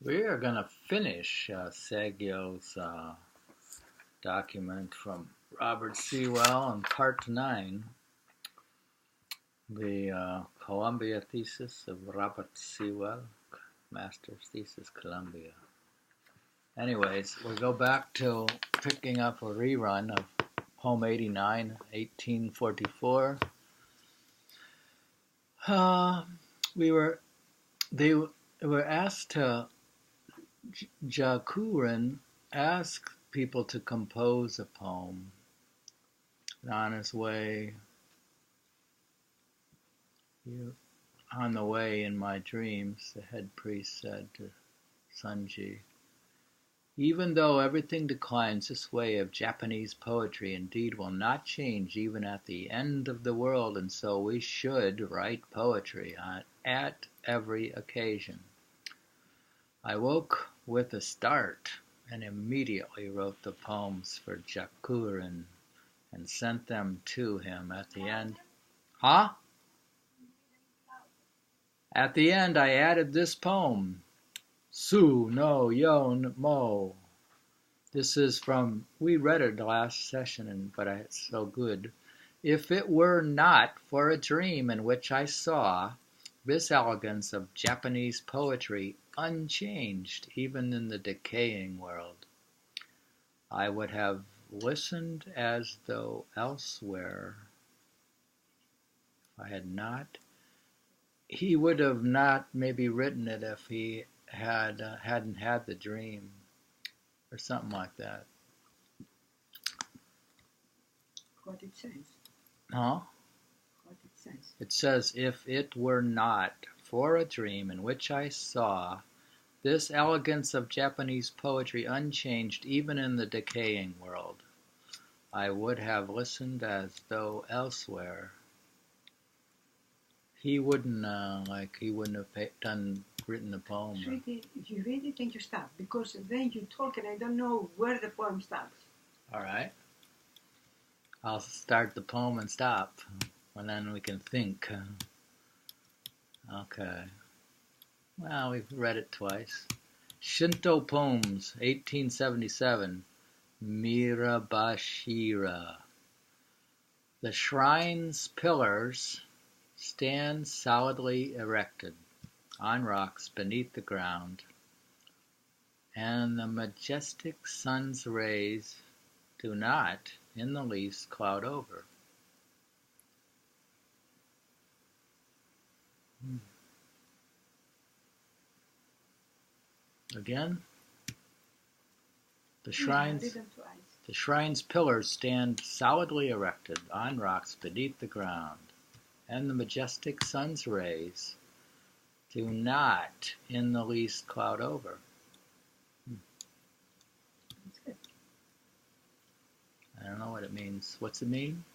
We are going to finish Saigyo's document from Robert Sewell on Part 9, the Columbia Thesis of Robert Sewell, Master's Thesis, Columbia. Anyways, we go back to picking up a rerun of Poem 89, 1844. They were asked to, Jakurin asked people to compose a poem. And on his way, on the way in my dreams, the head priest said to Sunji, even though everything declines, this way of Japanese poetry indeed will not change even at the end of the world, and so we should write poetry at every occasion. I woke with a start and immediately wrote the poems for Jakurin and sent them to him at the end. Huh? At the end, I added this poem, Su no Yon Mo. This is from, we read it last session, but it's so good. If it were not for a dream in which I saw this elegance of Japanese poetry unchanged even in the decaying world, I would have listened as though elsewhere. If I had not, he would have not maybe written it if he hadn't had the dream, or something like that. What it says. Huh? What it says. It says, if it were not for a dream in which I saw this elegance of Japanese poetry unchanged even in the decaying world, I would have listened as though elsewhere. He wouldn't have written the poem. Sweetie, you read it and you stop, because then you talk and I don't know where the poem stops. All right. I'll start the poem and stop, and then we can think. Okay. Well, we've read it twice. Shinto Poems, 1877. Mirabashira. The shrine's pillars stand solidly erected on rocks beneath the ground, and the majestic sun's rays do not in the least cloud over. Again, the shrine's pillars stand solidly erected on rocks beneath the ground, and the majestic sun's rays do not in the least cloud over. That's good. I don't know what it means. What's it mean?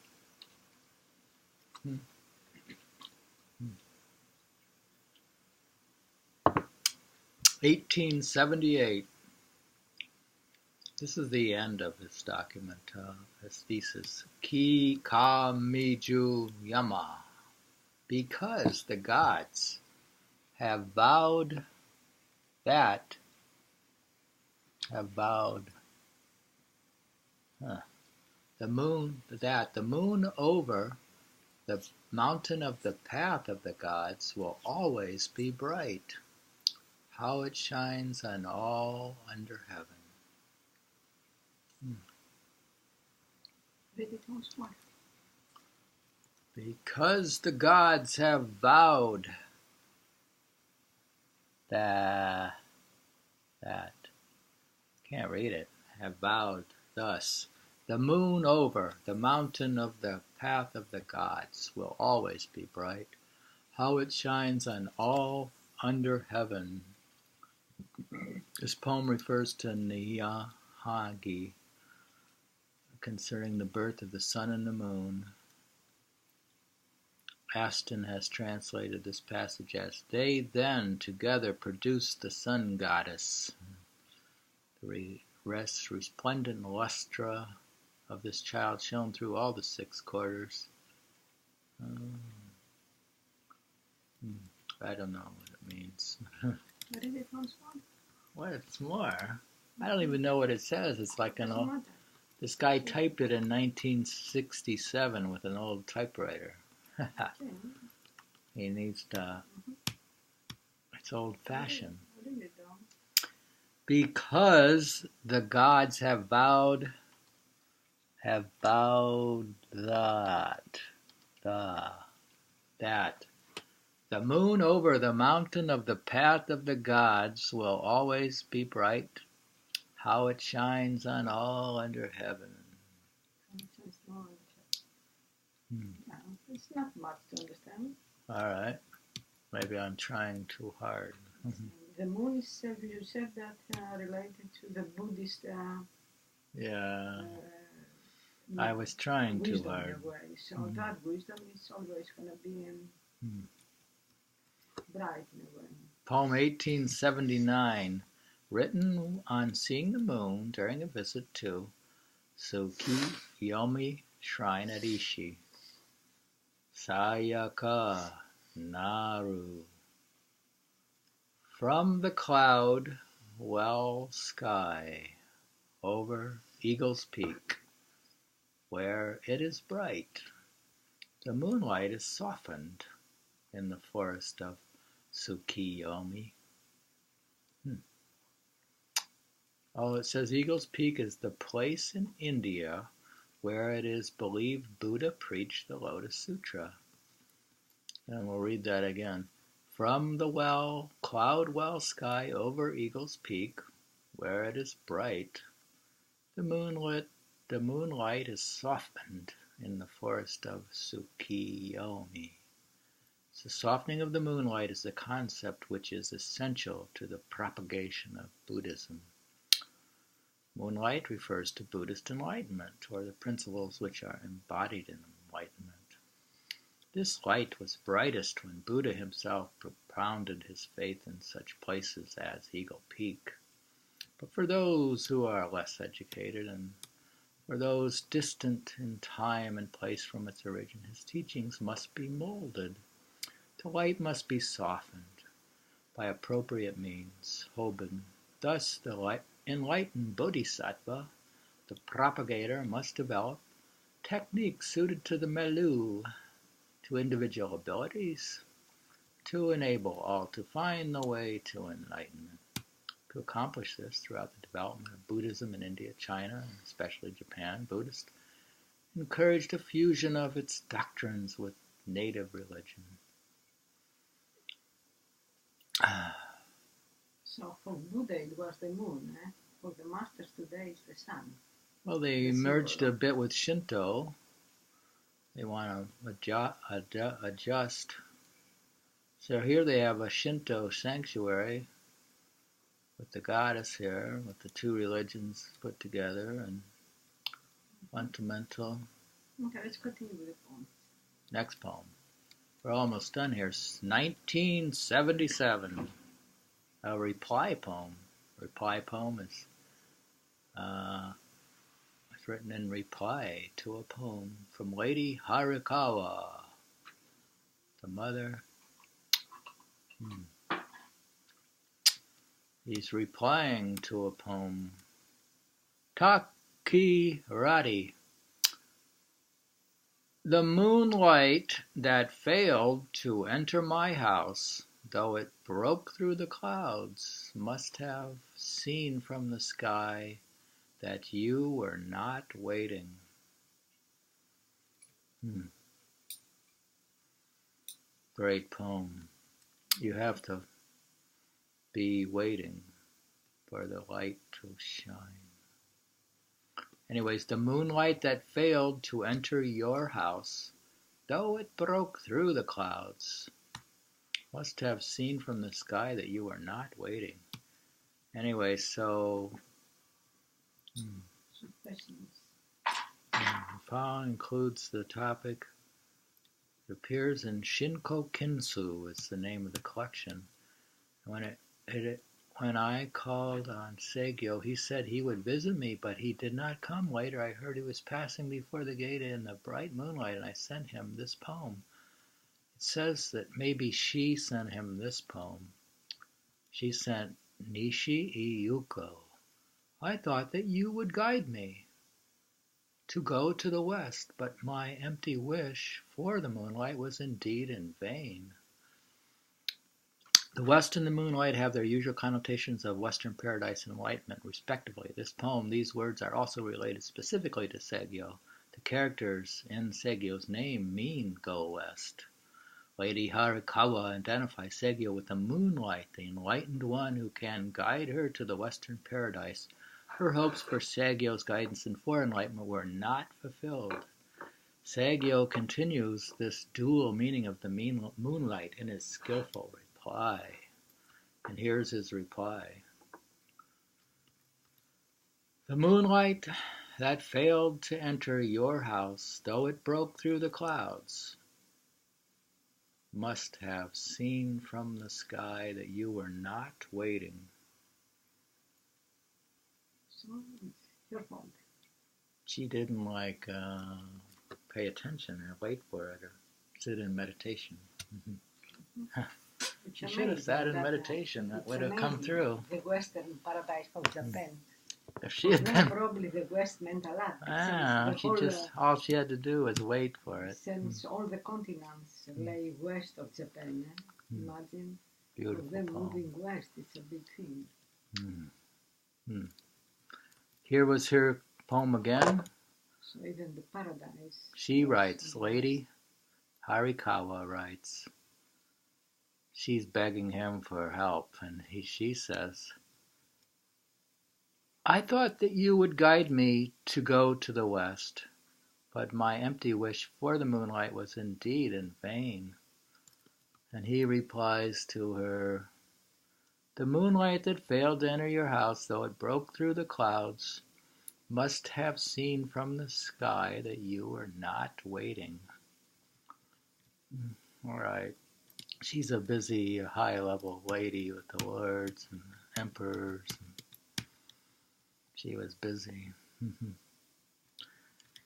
1878. This is the end of his document, his thesis. Ki ka miju yama. Because the gods have vowed the moon over the mountain of the path of the gods will always be bright. How it shines on all under heaven. Read it once more. Because the gods have vowed that can't read it, have vowed thus, the moon over the mountain of the path of the gods will always be bright. How it shines on all under heaven. This poem refers to Nihagi concerning the birth of the sun and the moon. Aston has translated this passage as, they then together produced the sun goddess. The resplendent lustre of this child shone through all the 6 quarters. I don't know what it means. Read it once more. What? It's more. I don't even know what it says. It's like an Doesn't old. matter. This guy typed it in 1967 with an old typewriter. Okay. He needs to. It's old-fashioned. Really don't. Because the gods have vowed that the moon over the mountain of the path of the gods will always be bright, how it shines on all under heaven. Yeah, it's not much to understand. All right. Maybe I'm trying too hard. The moon is, you said that related to the Buddhist Yeah. I was trying too wisdom hard. in a way. So that wisdom is always going to be bright in a way. Poem 1879, written on seeing the moon during a visit to Tsukiyomi Shrine at Ishi. Sayaka Naru. From the cloud well sky over Eagle's Peak, where it is bright, the moonlight is softened in the forest of Tsukiyomi. Oh, it says Eagle's Peak is the place in India where it is believed Buddha preached the Lotus Sutra. And we'll read that again. From the cloud well sky over Eagle's Peak, where it is bright, the moonlight is softened in the forest of Tsukiyomi. The softening of the moonlight is a concept which is essential to the propagation of Buddhism. Moonlight refers to Buddhist enlightenment, or the principles which are embodied in enlightenment. This light was brightest when Buddha himself propounded his faith in such places as Eagle Peak. But for those who are less educated and for those distant in time and place from its origin, his teachings must be molded. The light must be softened by appropriate means, Hoban. Thus, the enlightened bodhisattva, the propagator, must develop techniques suited to the milieu, to individual abilities, to enable all to find the way to enlightenment. To accomplish this throughout the development of Buddhism in India, China, and especially Japan, Buddhists encouraged a fusion of its doctrines with native religion. So for Buddha it was the moon, eh? For the masters today it's the sun. Well, they merged a bit with Shinto. They want to adjust. So here they have a Shinto sanctuary with the goddess here, with the two religions put together, and fundamental. Okay, let's continue with the poem. Next poem. We're almost done here. 1977. A reply poem. Reply poem is it's written in reply to a poem from Lady Harikawa, the mother. He's replying to a poem. Takirari. The moonlight that failed to enter my house, though it broke through the clouds, must have seen from the sky that you were not waiting. Great poem. You have to be waiting for the light to shine. Anyways, the moonlight that failed to enter your house, though it broke through the clouds, must have seen from the sky that you were not waiting. Anyway, so the following includes the topic. It appears in Shinkakinshu, is the name of the collection. When I called on Saigyo, he said he would visit me, but he did not come. Later, I heard he was passing before the gate in the bright moonlight, and I sent him this poem. It says that maybe she sent him this poem. She sent Nishi Yuko, I thought that you would guide me to go to the west, but my empty wish for the moonlight was indeed in vain. The west and the moonlight have their usual connotations of Western paradise and enlightenment, respectively. This poem, these words are also related specifically to Saigyo. The characters in Saigyo's name mean go west. Lady Harikawa identifies Saigyo with the moonlight, the enlightened one who can guide her to the Western paradise. Her hopes for Saigyo's guidance and for enlightenment were not fulfilled. Saigyo continues this dual meaning of the moonlight in his skillful reply. And here's his reply. The moonlight that failed to enter your house, though it broke through the clouds, must have seen from the sky that you were not waiting. So it's your fault. She didn't pay attention or wait for it or sit in meditation. She should have sat in meditation. That would have come through. The Western paradise of Japan. If she had been, probably the West meant a lot. All she had to do was wait for it. Since all the continents lay west of Japan, imagine Beautiful them poem. moving west. It's a big thing. Here was her poem again. So even the paradise. She writes, Lady Harikawa writes, she's begging him for help, and she says, I thought that you would guide me to go to the west, but my empty wish for the moonlight was indeed in vain. And he replies to her, the moonlight that failed to enter your house, though it broke through the clouds, must have seen from the sky that you were not waiting. All right. She's a busy, high-level lady with the lords and emperors. She was busy.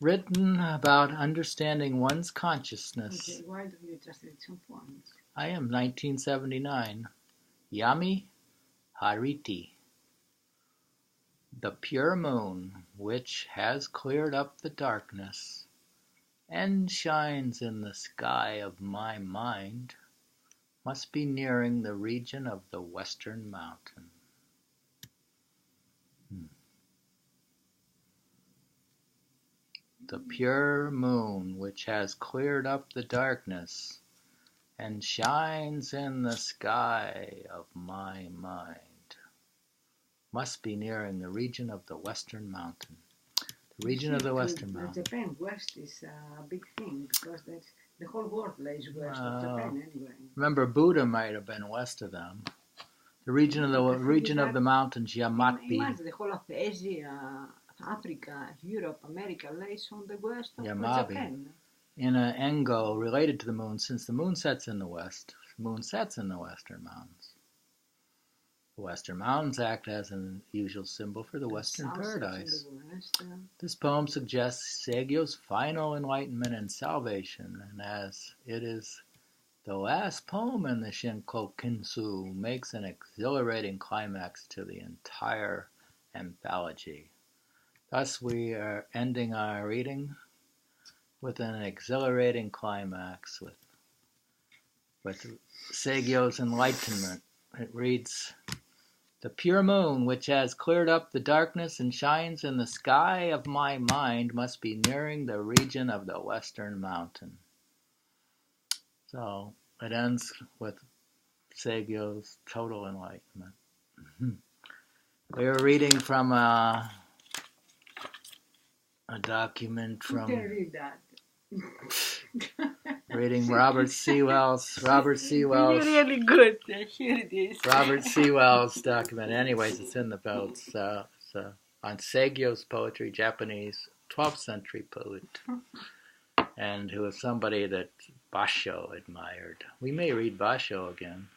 Written about understanding one's consciousness. Okay, why don't you just read some poems? I am 1979. Yami Hariti. The pure moon, which has cleared up the darkness and shines in the sky of my mind, must be nearing the region of the western mountain. The pure moon, which has cleared up the darkness and shines in the sky of my mind, must be nearing the region of the western mountain. The region of the western mountain. Japan, west is a big thing because that's, the whole world lays west of Japan anyway. Remember, Buddha might have been west of them. The region of the mountains, Yamati. Imagine the whole of Asia, Africa, Europe, America lays on the west of Japan. In an Engo related to the moon, since the moon sets in the west, the moon sets in the western mountains. The western mountains act as an usual symbol for the western paradise. This poem suggests Saigyo's final enlightenment and salvation, and as it is the last poem in the Shinkakinshu, makes an exhilarating climax to the entire anthology. Thus we are ending our reading with an exhilarating climax with Saigyo's enlightenment. It reads, the pure moon, which has cleared up the darkness and shines in the sky of my mind, must be nearing the region of the western mountain. So it ends with Saigyo's total enlightenment. We are reading from a document from... You can read that. Reading Robert Sewell's really good. Here it is. Robert Sewell's document. Anyways, it's in the notes. On Saigyo's poetry, Japanese 12th century poet, and who was somebody that Basho admired. We may read Basho again.